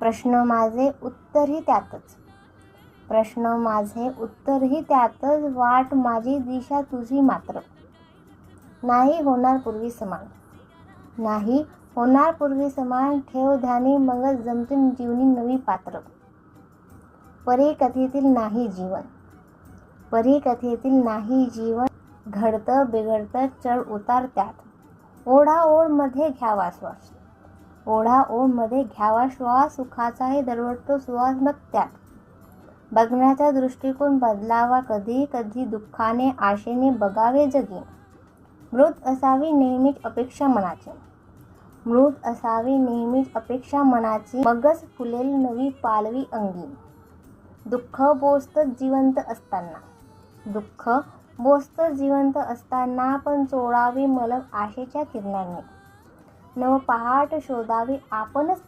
प्रश्न माझे उत्तरही त्यातच. प्रश्न माझे उत्तरही त्यातच. वाट माझी दिशा तुझी मात्र. नाही होणार पूर्वी समान. नाही होणार पूर्वी समान. ठेव ध्यानी मगच जमतील जीवनी नवी पात्र. परी कथेतील नाही जीवन. परी कथेतील नाही जीवन. घडतं बिघडतं चढ उतार त्यात. ओढाओढ मध्ये घ्यावा श्वास. ओढाओढ मध्ये घ्यावा श्वास. सुखाचाही दरवळतो सुवास मग त्यात. बघण्याचा दृष्टिकोन बदलावा कधी. कधी दुःखाने आशेने बघावे जगी. मृत असावी नेहमीच अपेक्षा मनाची. मृत असावी नेहमीच अपेक्षा मनाची. मगच फुलेल नवी पालवी अंगी. दुःख बोचतं जिवंत असताना. दुःख बोचतं जिवंत असताना. पण चोळावी मलम आशेच्या किरणांनी. नव पहाट शोधावी आपणच